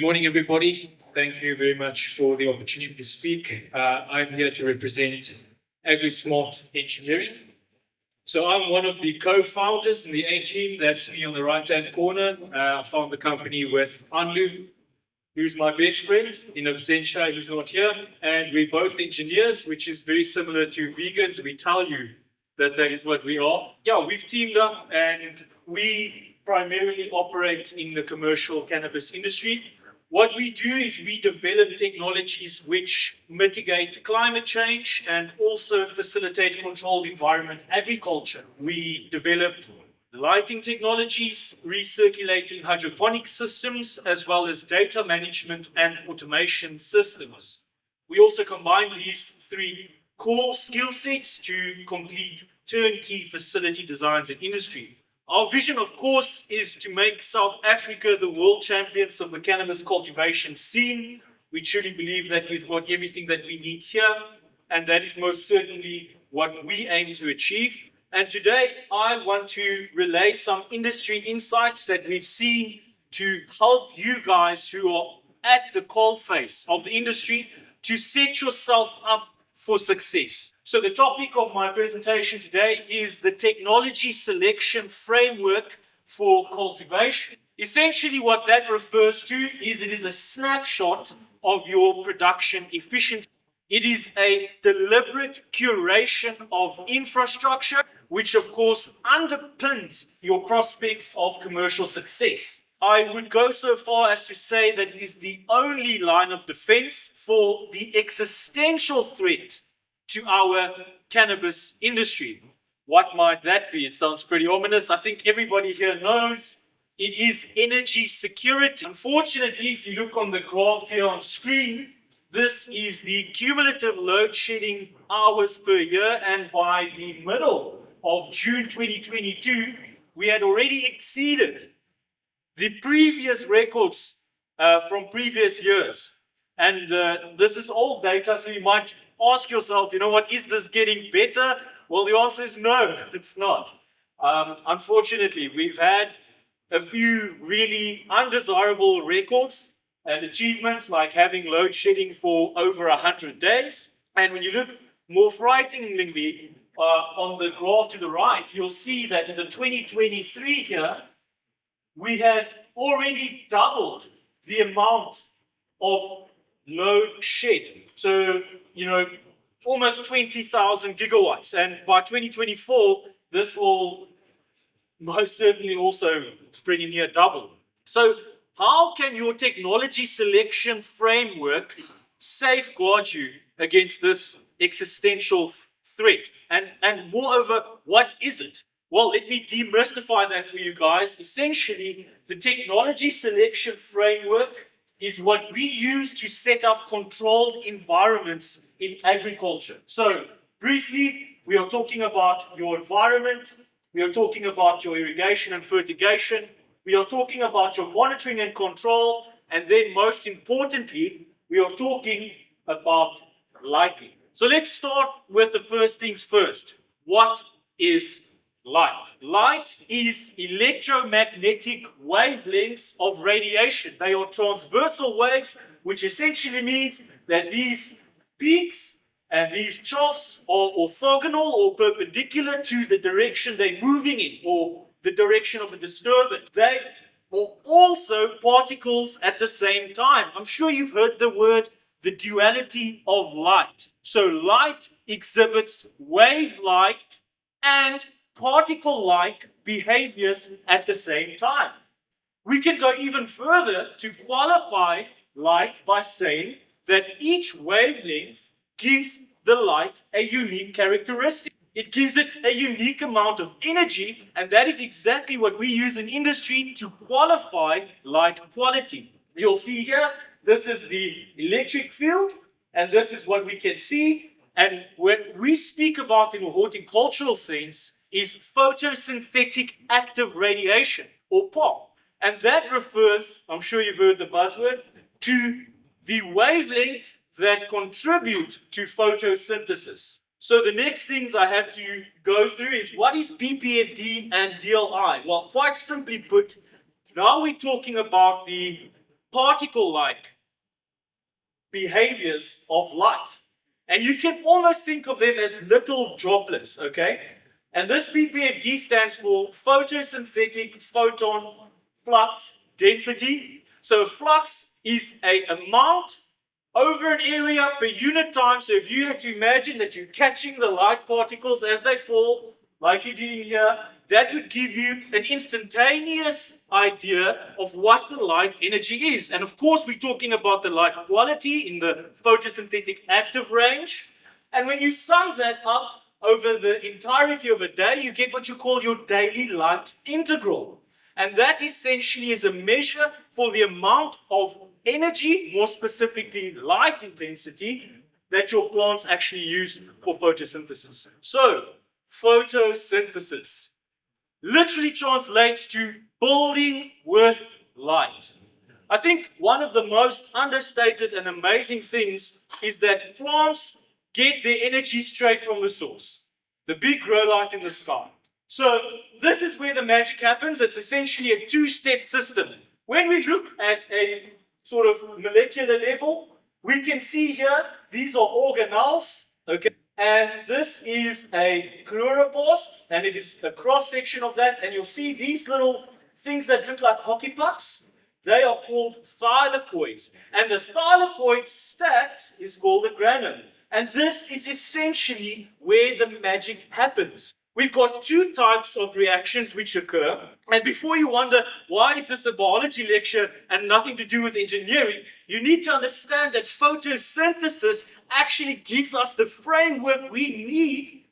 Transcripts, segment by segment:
morning, everybody. Thank you very much for the opportunity to speak. I'm here to represent AgriSmart Engineering. So I'm one of the co-founders in the A team. That's me on the right-hand corner. I found the company with Anlo, who's my best friend in absentia. He's not here. And we're both engineers, which is very similar to vegans. We tell you that is what we are. Yeah, we've teamed up and we primarily operate in the commercial cannabis industry. What we do is we develop technologies which mitigate climate change and also facilitate controlled environment agriculture. We develop lighting technologies, recirculating hydroponic systems, as well as data management and automation systems. We also combine these three core skill sets to complete turnkey facility designs in industry. Our vision, of course, is to make South Africa the world champions of the cannabis cultivation scene. We truly believe that we've got everything that we need here, and that is most certainly what we aim to achieve. And today, I want to relay some industry insights that we've seen to help you guys who are at the coalface of the industry to set yourself up for success. So the topic of my presentation today is the technology selection framework for cultivation. Essentially what that refers to is it is a snapshot of your production efficiency. It is a deliberate curation of infrastructure, which of course underpins your prospects of commercial success. I would go so far as to say that it is the only line of defense for the existential threat to our cannabis industry. What might that be? It sounds pretty ominous. I think everybody here knows it is energy security. Unfortunately, if you look on the graph here on screen, this is the cumulative load shedding hours per year, and by the middle of June 2022, we had already exceeded the previous records from previous years. And this is old data, so you might ask yourself, you know what, is this getting better? Well, the answer is no, it's not. Unfortunately, we've had a few really undesirable records and achievements, like having load shedding for over 100 days. And when you look more frighteningly on the graph to the right, you'll see that in the 2023 here, we had already doubled the amount of load shed. So, almost 20,000 gigawatts. And by 2024, this will most certainly also pretty near double. So how can your technology selection framework safeguard you against this existential threat? And moreover, what is it? Well, let me demystify that for you guys. Essentially, the technology selection framework is what we use to set up controlled environments in agriculture. So, briefly, we are talking about your environment, we are talking about your irrigation and fertigation, we are talking about your monitoring and control, and then most importantly, we are talking about lighting. So let's start with the first things first. What is light? Light is electromagnetic wavelengths of radiation. They are transversal waves, which essentially means that these peaks and these troughs are orthogonal or perpendicular to the direction they're moving in, or the direction of the disturbance. They are also particles at the same time. I'm sure you've heard the word the duality of light. So light exhibits wave-like and particle-like behaviors at the same time. We can go even further to qualify light by saying that each wavelength gives the light a unique characteristic. It gives it a unique amount of energy, and that is exactly what we use in industry to qualify light quality. You'll see here, this is the electric field, and this is what we can see. And when we speak about in a horticultural sense, is photosynthetic active radiation, or POP. And that refers, I'm sure you've heard the buzzword, to the wavelength that contribute to photosynthesis. So the next things I have to go through is what is BPFD and DLI? Well, quite simply put, now we're talking about the particle-like behaviors of light. And you can almost think of them as little droplets, okay? And this PPFD stands for photosynthetic photon flux density. So flux is an amount over an area per unit time. So if you had to imagine that you're catching the light particles as they fall, like you're doing here, that would give you an instantaneous idea of what the light energy is. And of course, we're talking about the light quality in the photosynthetic active range. And when you sum that up over the entirety of a day, you get what you call your daily light integral. And that essentially is a measure for the amount of energy, more specifically light intensity, that your plants actually use for photosynthesis. So, photosynthesis literally translates to building with light. I think one of the most understated and amazing things is that plants get their energy straight from the source, the big grow light in the sky. So this is where the magic happens. It's essentially a two-step system. When we look at a sort of molecular level, we can see here, these are organelles, okay? And this is a chloroplast, and it is a cross-section of that, and you'll see these little things that look like hockey pucks. They are called thylakoids, and the thylakoid stat is called a granum. And this is essentially where the magic happens. We've got two types of reactions which occur. And before you wonder, why is this a biology lecture and nothing to do with engineering? You need to understand that photosynthesis actually gives us the framework we need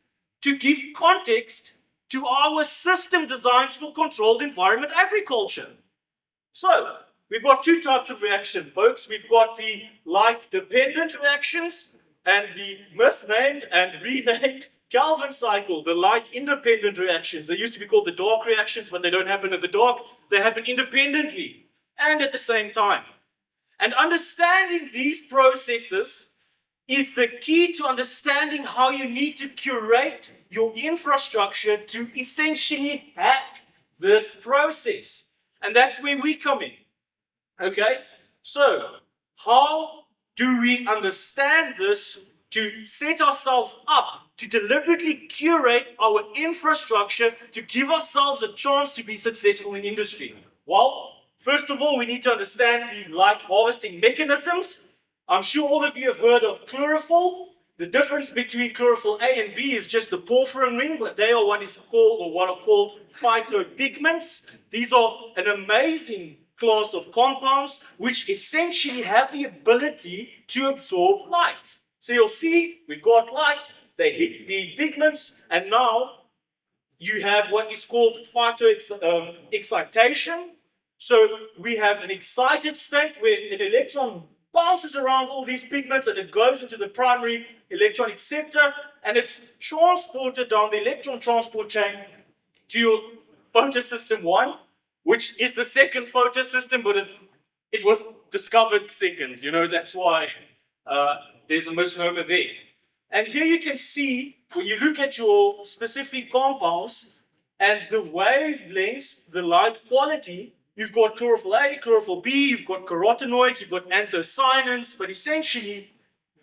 to give context to our system designs for controlled environment agriculture. So, we've got two types of reaction, folks. We've got the light-dependent reactions and the misnamed and renamed Calvin cycle, the light-independent reactions. They used to be called the dark reactions, but they don't happen in the dark. They happen independently and at the same time. And understanding these processes is the key to understanding how you need to curate your infrastructure to essentially hack this process. And that's where we come in. Okay? So, how do we understand this to set ourselves up to deliberately curate our infrastructure to give ourselves a chance to be successful in industry? Well, first of all, we need to understand the light harvesting mechanisms. I'm sure all of you have heard of chlorophyll. The difference between chlorophyll A and B is just the porphyrin ring, but they are what are called phytopigments. These are an amazing class of compounds which essentially have the ability to absorb light. So you'll see, we've got light, they hit the pigments, and now you have what is called phytoexcitation. So we have an excited state where an electron bounces around all these pigments and it goes into the primary electron acceptor, and it's transported down the electron transport chain to your photosystem 1, which is the second photosystem, but it was discovered second. You know, that's why there's a misnomer there. And here you can see, when you look at your specific compounds and the wavelengths, the light quality, you've got chlorophyll A, chlorophyll B, you've got carotenoids, you've got anthocyanins, but essentially,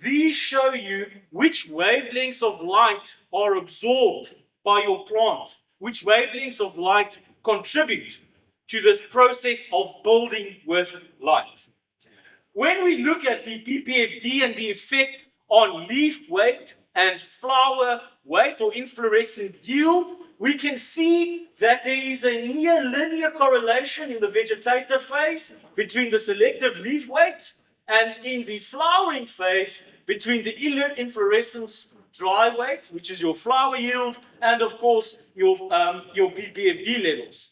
these show you which wavelengths of light are absorbed by your plant, which wavelengths of light contribute to this process of building with light. When we look at the PPFD and the effect on leaf weight and flower weight or inflorescent yield, we can see that there is a near linear correlation in the vegetative phase between the selective leaf weight and in the flowering phase between the inflorescence dry weight, which is your flower yield, and of course your PPFD levels.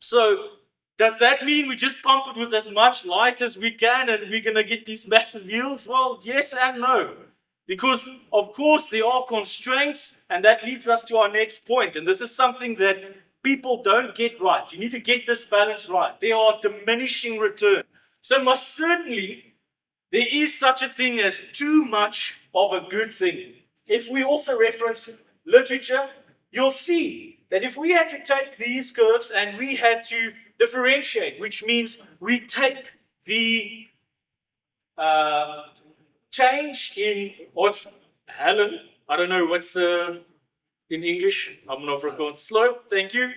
So does that mean we just pump it with as much light as we can and we're going to get these massive yields? Well, yes and no. Because, of course, there are constraints, and that leads us to our next point. And this is something that people don't get right. You need to get this balance right. There are diminishing returns. So most certainly, there is such a thing as too much of a good thing. If we also reference literature, you'll see that if we had to take these curves and we had to differentiate, which means we take the change in what's Helen, I don't know what's in English, I'm not Afrikaans, slope, thank you.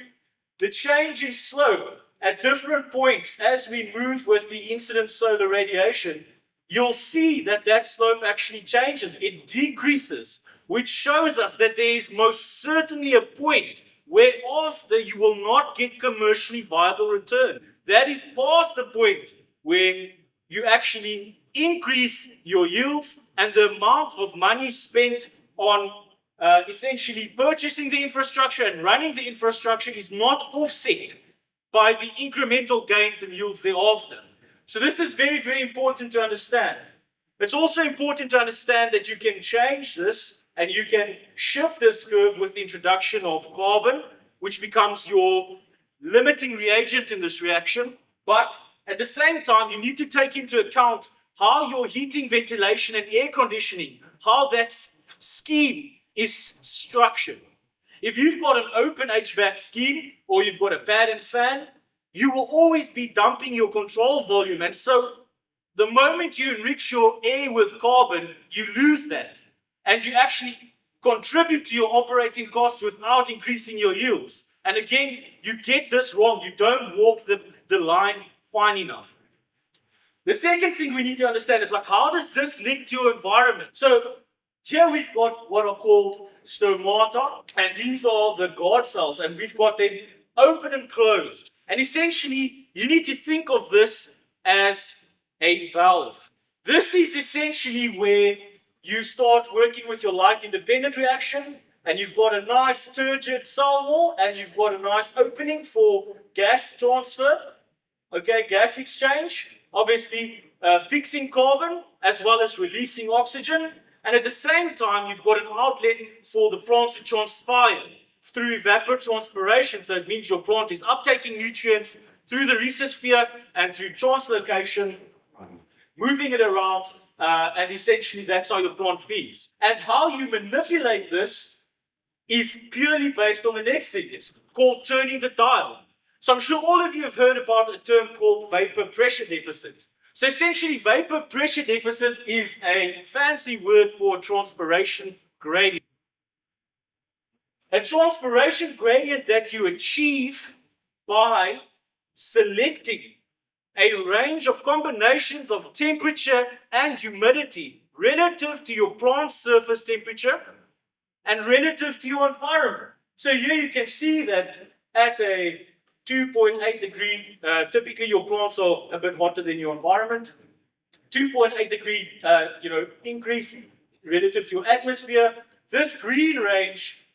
The change in slope at different points as we move with the incident solar radiation, you'll see that that slope actually changes, it decreases, which shows us that there is most certainly a point whereafter you will not get commercially viable return. That is past the point where you actually increase your yields and the amount of money spent on essentially purchasing the infrastructure and running the infrastructure is not offset by the incremental gains and yields thereafter. So this is very, very important to understand. It's also important to understand that you can change this and you can shift this curve with the introduction of carbon, which becomes your limiting reagent in this reaction. But at the same time, you need to take into account how your heating, ventilation, and air conditioning, how that scheme is structured. If you've got an open HVAC scheme or you've got a pad and fan, you will always be dumping your control volume. And so the moment you enrich your air with carbon, you lose that. And you actually contribute to your operating costs without increasing your yields. And again, you get this wrong. You don't walk the line fine enough. The second thing we need to understand is, like, how does this link to your environment? So here we've got what are called stomata, and these are the guard cells, and we've got them open and closed. And essentially, you need to think of this as a valve. This is essentially where you start working with your light-independent reaction, and you've got a nice turgid cell wall, and you've got a nice opening for gas transfer, okay, gas exchange, obviously fixing carbon as well as releasing oxygen. And at the same time, you've got an outlet for the plants to transpire through evapotranspiration. So it means your plant is uptaking nutrients through the rhesosphere and through translocation, moving it around, and essentially that's how your plant feeds. And how you manipulate this is purely based on the next thing. It's called turning the dial. So I'm sure all of you have heard about a term called vapor pressure deficit. So essentially, vapor pressure deficit is a fancy word for a transpiration gradient. A transpiration gradient that you achieve by selecting a range of combinations of temperature and humidity relative to your plant's surface temperature and relative to your environment. So here you can see that at a 2.8 degree, typically your plants are a bit hotter than your environment. 2.8 degree, increase relative to your atmosphere. This green range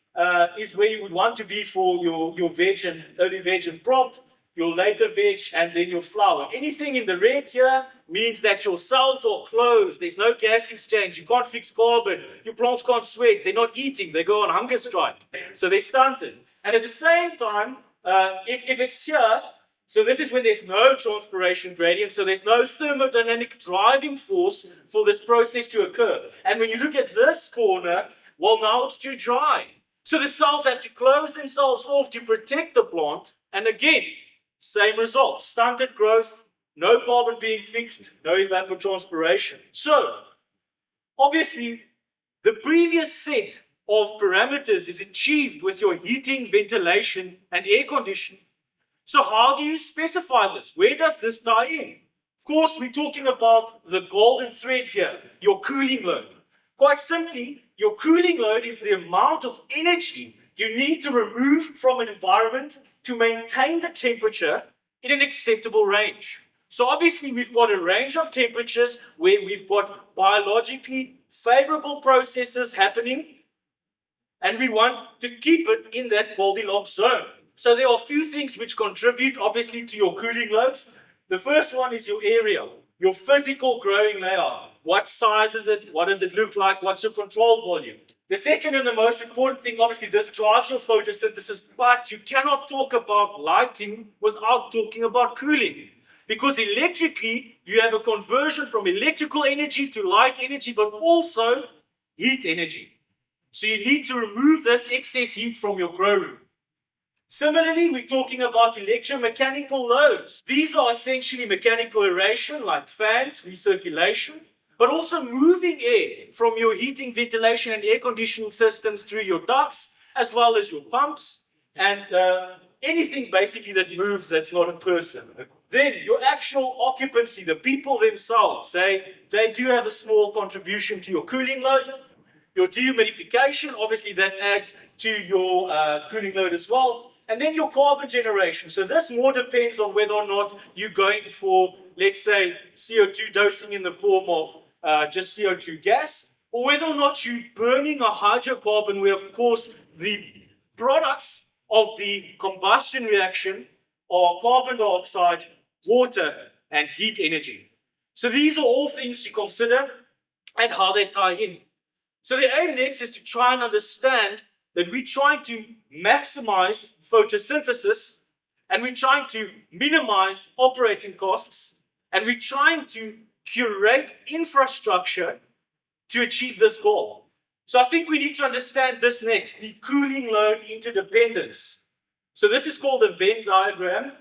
is where you would want to be for your veg and early veg and prompt, your later veg, and then your flower. Anything in the red here means that your cells are closed. There's no gas exchange. You can't fix carbon. Your plants can't sweat. They're not eating. They go on hunger strike. So they're stunted. And at the same time, if it's here, so this is when there's no transpiration gradient, so there's no thermodynamic driving force for this process to occur. And when you look at this corner, well, now it's too dry. So the cells have to close themselves off to protect the plant. And again, same result, stunted growth, no carbon being fixed, no evapotranspiration. So, obviously, the previous set of parameters is achieved with your heating, ventilation, and air conditioning. So how do you specify this? Where does this tie in? Of course, we're talking about the golden thread here, your cooling load. Quite simply, your cooling load is the amount of energy you need to remove from an environment to maintain the temperature in an acceptable range. So obviously, we've got a range of temperatures where we've got biologically favorable processes happening, and we want to keep it in that Goldilocks zone. So there are a few things which contribute, obviously, to your cooling loads. The first one is your area, your physical growing layout. What size is it? What does it look like? What's your control volume? The second and the most important thing, obviously, this drives your photosynthesis, but you cannot talk about lighting without talking about cooling. Because electrically, you have a conversion from electrical energy to light energy, but also heat energy. So you need to remove this excess heat from your grow room. Similarly, we're talking about electromechanical loads. These are essentially mechanical aeration, like fans, recirculation, but also moving air from your heating, ventilation, and air conditioning systems through your ducts, as well as your pumps, and anything basically that moves that's not a person. Then your actual occupancy, the people themselves, they do have a small contribution to your cooling load. Your dehumidification, obviously that adds to your cooling load as well. And then your carbon generation. So this more depends on whether or not you're going for, let's say, CO2 dosing in the form of just CO2 gas, or whether or not you're burning a hydrocarbon where, of course, the products of the combustion reaction are carbon dioxide, water, and heat energy. So these are all things to consider and how they tie in. So the aim next is to try and understand that we're trying to maximize photosynthesis, and we're trying to minimize operating costs, and we're trying to curate infrastructure to achieve this goal. So I think we need to understand this next, the cooling load interdependence. So this is called a Venn diagram.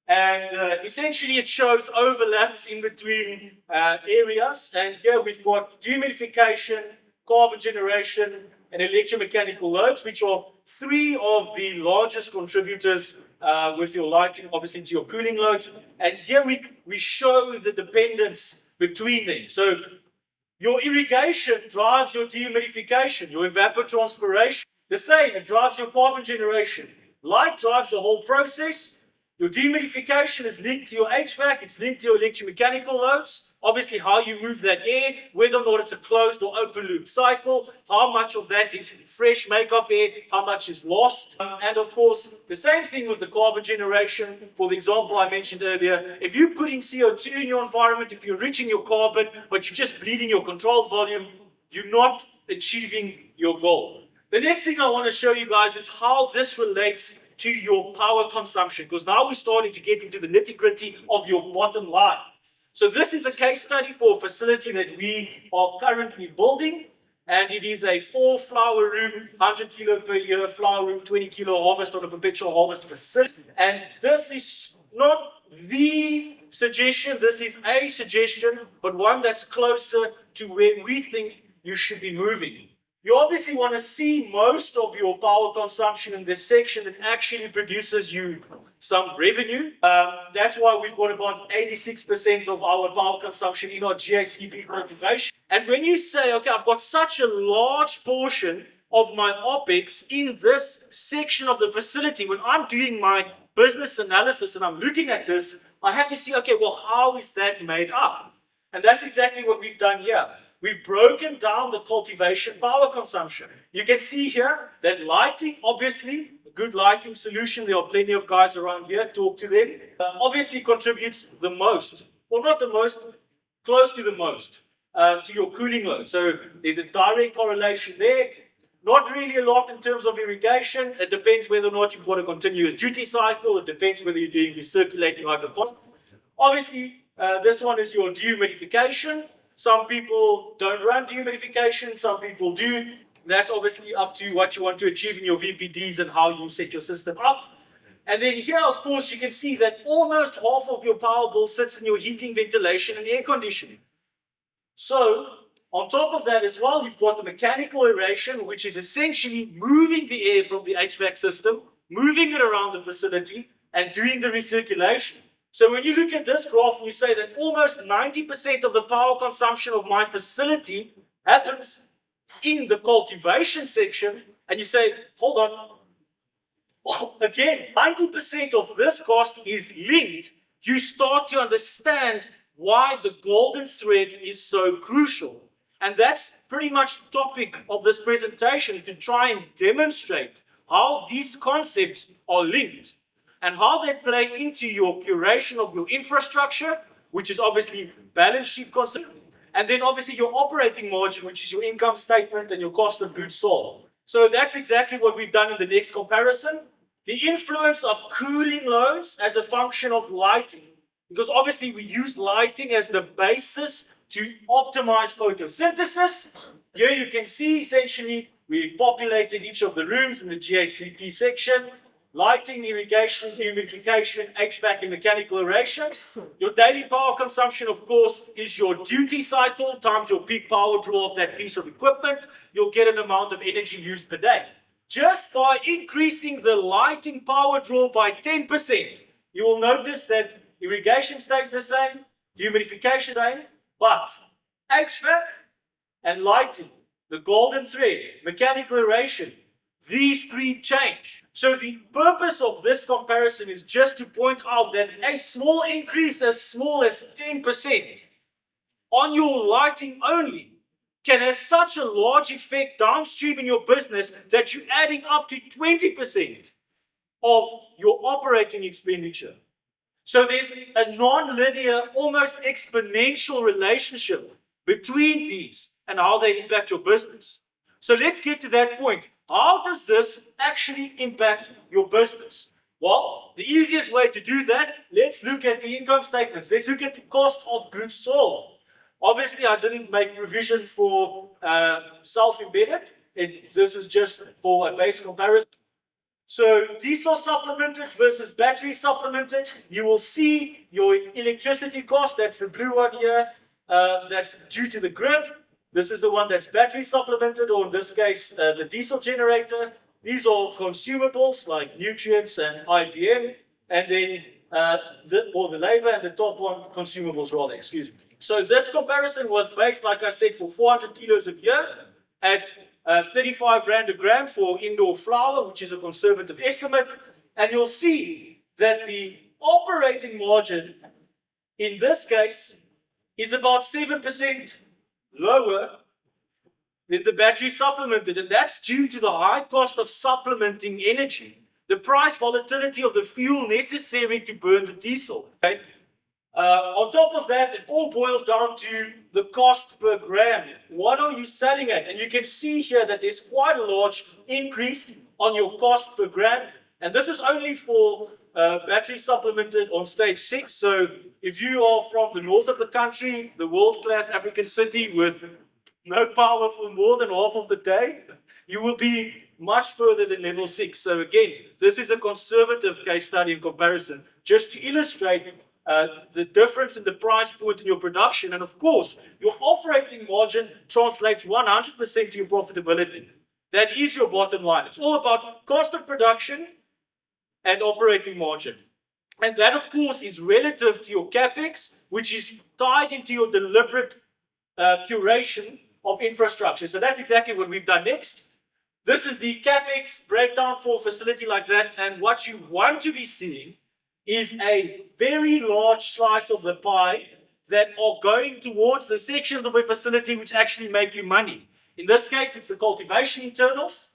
And essentially it shows overlaps in between areas. And here we've got dehumidification, carbon generation, and electromechanical loads, which are three of the largest contributors with your lighting, obviously, to your cooling loads. And here we show the dependence between them. So your irrigation drives your dehumidification, your evapotranspiration. The same, it drives your carbon generation. Light drives the whole process. Your dehumidification is linked to your HVAC, it's linked to your electromechanical loads. Obviously, how you move that air, whether or not it's a closed or open loop cycle, how much of that is fresh makeup air, how much is lost. And of course, the same thing with the carbon generation. For the example I mentioned earlier, if you're putting CO2 in your environment, if you're enriching your carbon, but you're just bleeding your controlled volume, you're not achieving your goal. The next thing I want to show you guys is how this relates to your power consumption, because now we're starting to get into the nitty-gritty of your bottom line. So this is a case study for a facility that we are currently building, and it is a 4-flower room, 100 kilo per year flower room, 20 kilo harvest on a perpetual harvest facility. And this is not the suggestion, this is a suggestion, but one that's closer to where we think you should be moving. You obviously want to see most of your power consumption in this section that actually produces you some revenue. That's why we've got about 86% of our power consumption in our GACP cultivation. And when you say, okay, I've got such a large portion of my OPEX in this section of the facility, when I'm doing my business analysis and I'm looking at this, I have to see, okay, well, how is that made up? And that's exactly what we've done here. We've broken down the cultivation power consumption. You can see here that lighting, obviously, a good lighting solution, there are plenty of guys around here, talk to them, obviously contributes the most, or not the most, close to the most, to your cooling load. So there's a direct correlation there. Not really a lot in terms of irrigation. It depends whether or not you've got a continuous duty cycle. It depends whether you're doing recirculating hydroponics. Obviously, this one is your dehumidification. Some people don't run dehumidification, some people do. That's obviously up to what you want to achieve in your VPDs and how you set your system up. And then here, of course, you can see that almost half of your power bill sits in your heating, ventilation, and air conditioning. So, on top of that as well, you've got the mechanical aeration, which is essentially moving the air from the HVAC system, moving it around the facility, and doing the recirculation. So when you look at this graph, you say that almost 90% of the power consumption of my facility happens in the cultivation section, and you say, hold on, again, 90% of this cost is linked. You start to understand why the golden thread is so crucial. And that's pretty much the topic of this presentation, to try and demonstrate how these concepts are linked and how they play into your curation of your infrastructure, which is obviously balance sheet concept, and then obviously your operating margin, which is your income statement and your cost of goods sold. So that's exactly what we've done in the next comparison. The influence of cooling loads as a function of lighting, because obviously we use lighting as the basis to optimize photosynthesis. Here you can see essentially we've populated each of the rooms in the GACP section. lighting, irrigation, humidification, HVAC, and mechanical aeration. Your daily power consumption, of course, is your duty cycle times your peak power draw of that piece of equipment. You'll get an amount of energy used per day. Just by increasing the lighting power draw by 10%, you will notice that irrigation stays the same, humidification the same, but HVAC and lighting, the golden thread, mechanical aeration, these three change. So the purpose of this comparison is just to point out that a small increase as small as 10% on your lighting only can have such a large effect downstream in your business that you're adding up to 20% of your operating expenditure. So there's a non-linear, almost exponential relationship between these and how they impact your business. So let's get to that point. How does this actually impact your business? Well, the easiest way to do that, let's look at the income statements. Let's look at the cost of goods sold. Obviously, I didn't make provision for self-embedded. This is just for a base comparison. So diesel supplemented versus battery supplemented, you will see your electricity cost, that's the blue one here, that's due to the grid. This is the one that's battery supplemented, or in this case, the diesel generator. These are consumables like nutrients and IBM, and then the labor, and the top one, consumables rather, excuse me. So this comparison was based, like I said, for 400 kilos a year at 35 Rand a gram for indoor flour, which is a conservative estimate. And you'll see that the operating margin in this case is about 7% lower than the battery supplemented. And that's due to the high cost of supplementing energy, the price volatility of the fuel necessary to burn the diesel. Okay? On top of that, it all boils down to the cost per gram. What are you selling at? And you can see here that there's quite a large increase on your cost per gram. And this is only for battery supplemented on stage 6. So if you are from the north of the country, the world-class African city with no power for more than half of the day, you will be much further than level 6. So again, this is a conservative case study in comparison, just to illustrate the difference in the price point in your production. And of course, your operating margin translates 100% to your profitability. That is your bottom line. It's all about cost of production and operating margin. And that, of course, is relative to your capex, which is tied into your deliberate curation of infrastructure. So that's exactly what we've done next. This is the capex breakdown for a facility like that. And what you want to be seeing is a very large slice of the pie that are going towards the sections of a facility which actually make you money. In this case, it's the cultivation internals.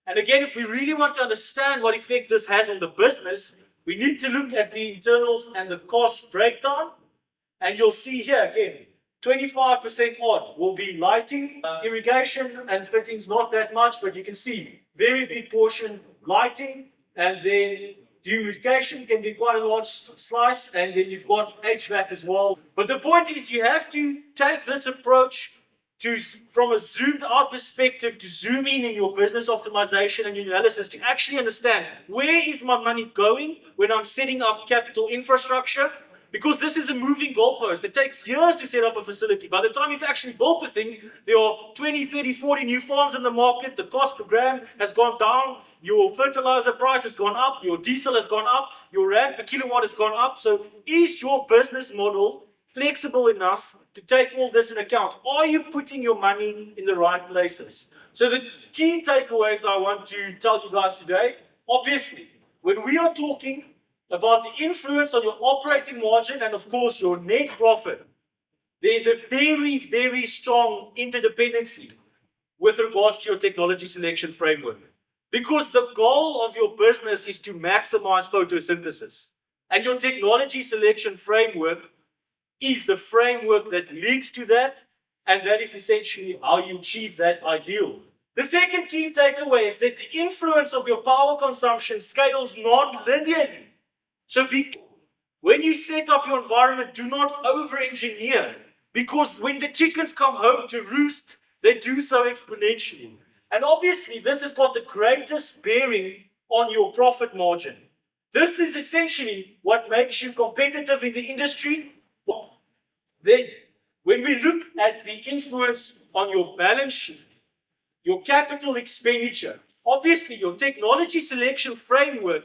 And again, if we really want to understand what effect this has on the business, we need to look at the internals and the cost breakdown. And you'll see here again, 25% odd will be lighting, irrigation and fittings, not that much, but you can see very big portion lighting, and then irrigation can be quite a large slice, and then you've got HVAC as well. But the point is, you have to take this approach from a zoomed out perspective to zoom in your business optimization and your analysis to actually understand where is my money going when I'm setting up capital infrastructure. Because this is a moving goalpost. It takes years to set up a facility. By the time you've actually built the thing, there are 20, 30, 40 new farms in the market. The cost per gram has gone down. Your fertilizer price has gone up. Your diesel has gone up. Your rand per kilowatt has gone up. So is your business model flexible enough to take all this in account? Are you putting your money in the right places? So the key takeaways I want to tell you guys today, obviously, when we are talking about the influence on your operating margin and, of course, your net profit, there's a very, very strong interdependency with regards to your technology selection framework. Because the goal of your business is to maximize photosynthesis. And your technology selection framework is the framework that leads to that, and that is essentially how you achieve that ideal. The second key takeaway is that the influence of your power consumption scales non-linearly. So when you set up your environment, do not over-engineer, because when the chickens come home to roost, they do so exponentially. And obviously, this has got the greatest bearing on your profit margin. This is essentially what makes you competitive in the industry. Then, when we look at the influence on your balance sheet, your capital expenditure, obviously your technology selection framework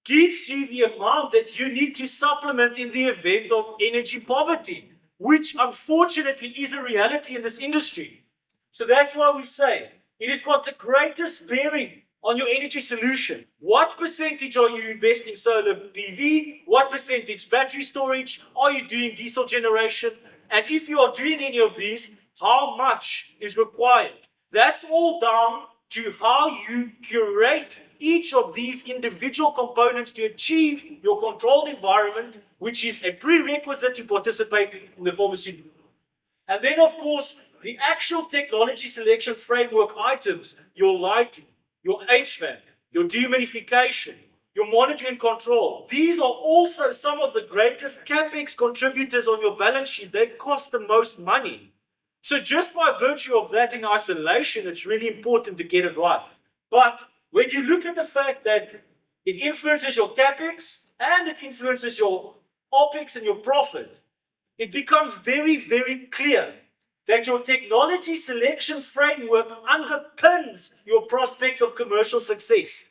gives you the amount that you need to supplement in the event of energy poverty, which unfortunately is a reality in this industry. So that's why we say it has got the greatest bearing on your energy solution. What percentage are you investing solar PV? What percentage battery storage? Are you doing diesel generation? And if you are doing any of these, how much is required? That's all down to how you curate each of these individual components to achieve your controlled environment, which is a prerequisite to participate in the pharmaceutical. And then, of course, the actual technology selection framework items, your lighting, your HVAC, your dehumidification, your monitoring and control. These are also some of the greatest CapEx contributors on your balance sheet. They cost the most money. So just by virtue of that in isolation, it's really important to get it right. But when you look at the fact that it influences your CapEx and it influences your OpEx and your profit, it becomes very, very clear that your technology selection framework underpins your prospects of commercial success.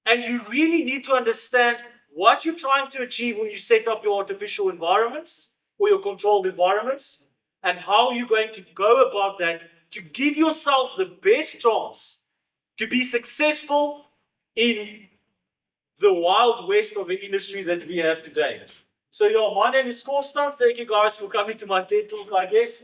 And you really need to understand what you're trying to achieve when you set up your artificial environments or your controlled environments, and how you're going to go about that to give yourself the best chance to be successful in the wild west of the industry that we have today. So, my name is Chancellor. Thank you guys for coming to my TED Talk, I guess.